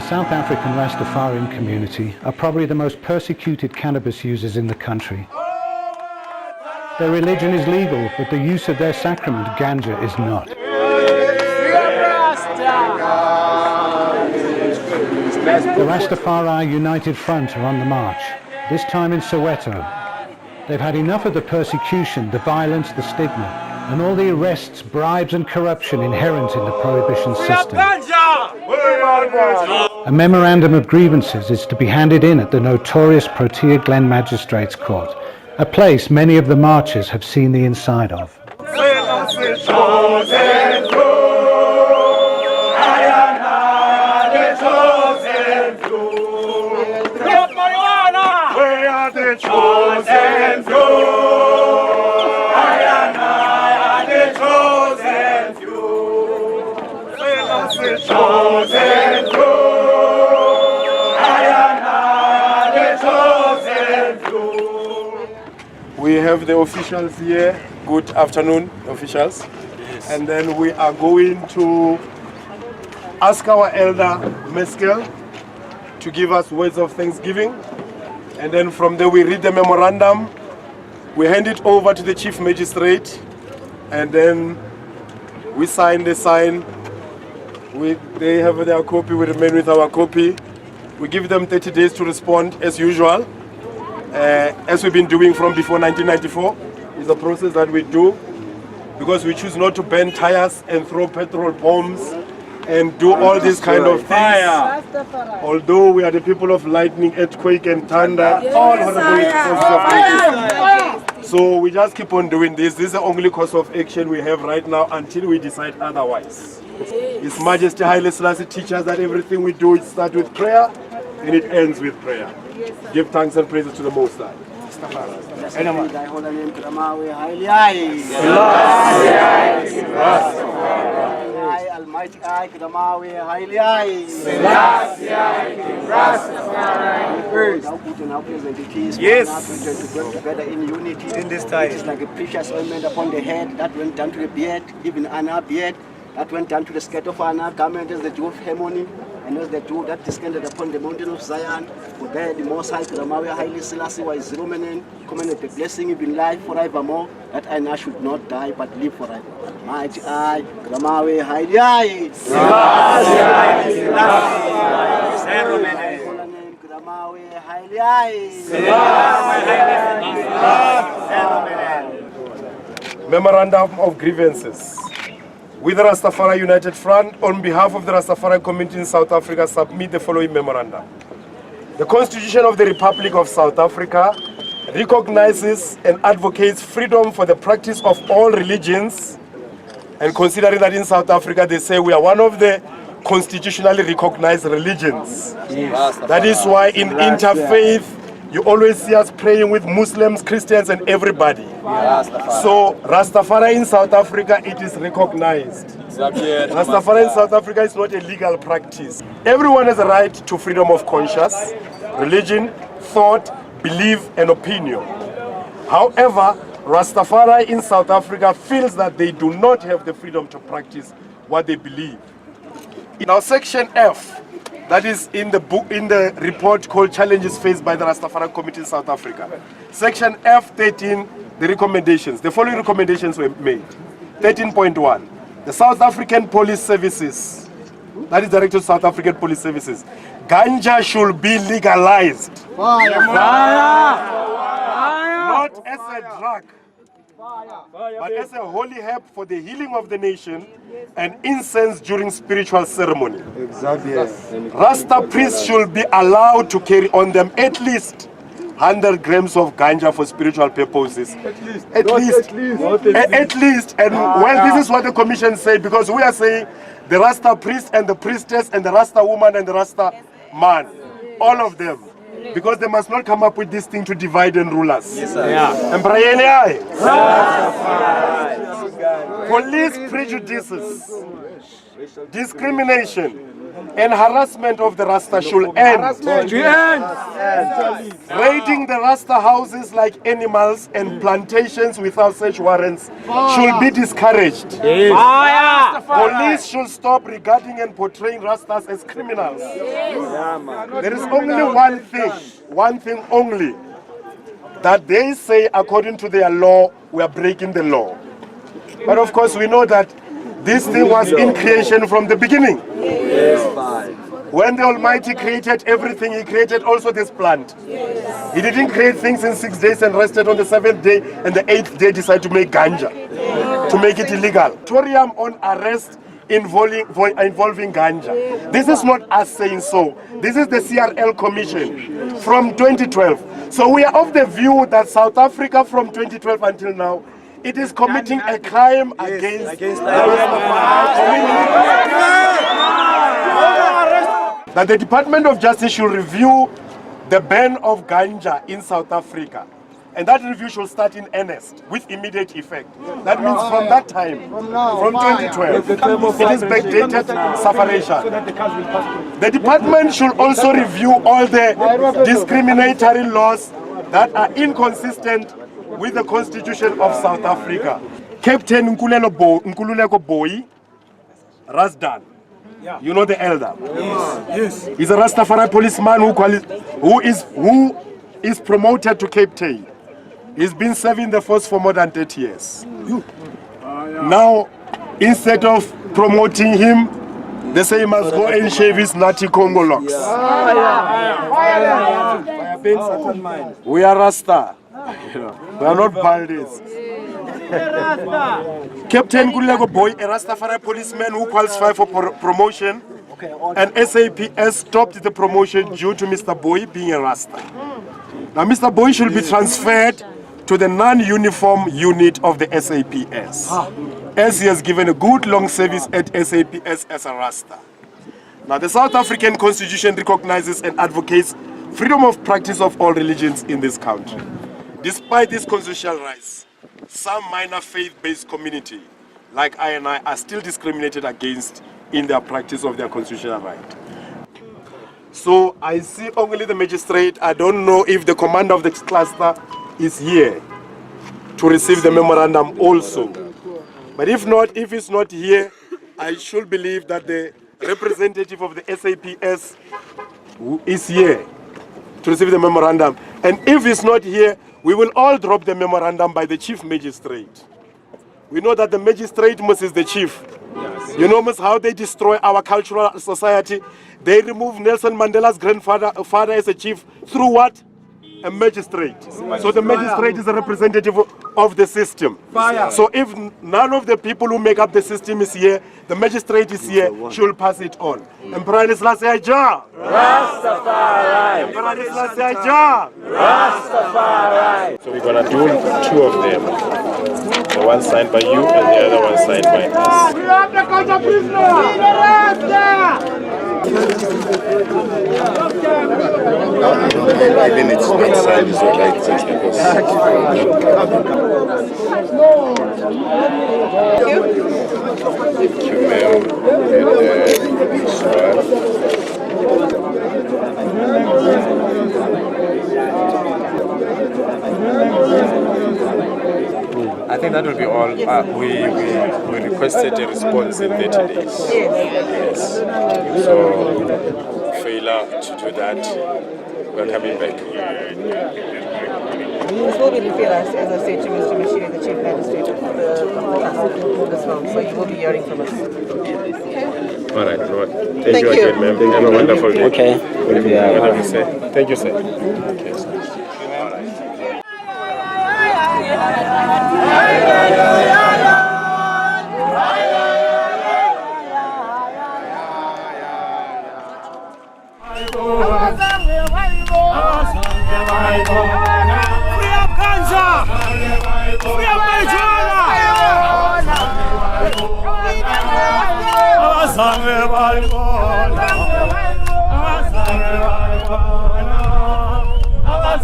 South African Rastafarian community are probably the most persecuted cannabis users in the country. Their religion is legal, but the use of their sacrament, Ganja, is not. The RasTafari United Front are on the march, this time in Soweto. They've had enough of the persecution, the violence, the stigma, and all the arrests, bribes and corruption inherent in the prohibition system. A memorandum of grievances is to be handed in at the notorious Protea Glen Magistrates Court, a place many of the marchers have seen the inside of. We have the officials here. Good afternoon, officials. Yes. And then we are going to ask our elder Meskel to give us words of thanksgiving. And then from there we read the memorandum. We hand it over to the Chief Magistrate. And then we sign the sign. They have their copy, we remain with our copy. We give them 30 days to respond as usual. As we've been doing from before 1994, is a process that we do because we choose not to burn tires and throw petrol bombs and do all these kind of things. Although we are the people of lightning, earthquake and thunder, all horrible causes of action. So we just keep on doing this. This is the only course of action we have right now until we decide otherwise. His Majesty Haile Selassie teaches that everything we do, it starts with prayer and it ends with prayer. Give thanks and praises to the Most High. Almighty I, Kidamawi, Haile I. Yes. To work together in unity. In this time. It is like a precious ointment upon the head that went down to the beard, even Anna beard, that went down to the skirt of Anna, garment as the dew of harmony. And as the dew that descended upon the mountain of Zion, for there the Most High Kidamawi Haile Selassie was Roman, commanded the blessing in life forevermore, that I now should not die but live forever. Mighty I, Kidamawi Haile I. Memorandum of grievances. We, the RasTafari United Front, on behalf of the Rastafari community in South Africa, submit the following memorandum. The Constitution of the Republic of South Africa recognizes and advocates freedom for the practice of all religions, and considering that in South Africa they say we are one of the constitutionally recognized religions. Yes. That is why in interfaith you always see us praying with Muslims, Christians and everybody. So Rastafari in South Africa, it is recognized. Rastafari in South Africa is not a legal practice. Everyone has a right to freedom of conscience, religion, thought, belief and opinion. However, Rastafari in South Africa feels that they do not have the freedom to practice what they believe. Now section F, that is in the book, in the report called Challenges Faced by the Rastafari Community in South Africa. Section F13, the recommendations. The following recommendations were made. 13.1, the South African Police Services, that is directed to South African Police Services, Ganja should be legalized. Fire. Not as a drug, but as a holy herb for the healing of the nation and incense during spiritual ceremony. Exactly. Rasta priests should be allowed to carry on them at least 100 grams of ganja for spiritual purposes. At least. And well, this is what the commission said, because we are saying the Rasta priest and the priestess and the Rasta woman and the Rasta man, all of them. Because they must not come up with this thing to divide and rule us. Yes, sir. Yeah. Police prejudices, discrimination, and harassment of the Rasta should end. Raiding the Rasta houses like animals and plantations without search warrants should be discouraged. Police should stop regarding and portraying Rastas as criminals. There is only one thing only, that they say according to their law, we are breaking the law. But of course we know that this thing was in creation from the beginning. When the Almighty created everything, He created also this plant. He didn't create things in 6 days and rested on the 7th day, and the 8th day decided to make ganja, to make it illegal. Moratorium on arrest involving ganja. This is not us saying so. This is the CRL Commission from 2012. So we are of the view that South Africa from 2012 until now, it is committing a crime against the that the Department of Justice should review the ban of ganja in South Africa. And that review should start in earnest with immediate effect. That means from that time, from 2012, it is backdated separation. The department should also review all the discriminatory laws that are inconsistent with the Constitution of South Africa. Captain Nkululeko Boyle, Rasdan. You know the elder. Yes. He's a Rastafari policeman who is promoted to captain. He's been serving the force for more than 30 years. Now, instead of promoting him, they say he must go and shave his natty Congo locks. We are Rasta. We are not Baldies. Captain Kulcha Boyle, a Rastafari policeman who qualified for promotion, and SAPS stopped the promotion due to Mr. Boyle being a Rasta. Now Mr. Boyle should be transferred to the non-uniform unit of the SAPS, as he has given a good long service at SAPS as a Rasta. Now the South African Constitution recognizes and advocates freedom of practice of all religions in this country. Despite these constitutional rights, some minor faith-based community, like I and I, are still discriminated against in their practice of their constitutional right. So I see only the magistrate. I don't know if the commander of the cluster is here to receive the memorandum also. But if not, if it's not here, I should believe that the representative of the SAPS is here to receive the memorandum. And if it's not here, we will all drop the memorandum by the chief magistrate. We know that the magistrate is the chief. Yes. You know how they destroy our cultural society. They remove Nelson Mandela's father as a chief through what? A magistrate. So the magistrate is a representative of the system. So if none of the people who make up the system is here, the magistrate is here, she will pass it on. Emperor Rastafari. Emperor Rastafari. So we're going to do two of them. The one signed by you and the other one signed by us. We have the culture prisoner! We the Rasta! Even it's not signed, it's not like this because... Thank you, ma'am. I think that will be all. We requested a response in 30 days. Yes. So, failure to do that, we're coming back. This will be revealed, as I said to Mr. Mashiri, the Chief Magistrate of the class as well. So you will be hearing from us. All right, Lord. Thank you again, ma'am. Have a wonderful day. Okay. What do you say? Thank you, sir. Okay, sir. Free up Ganja! Free up marijuana! Our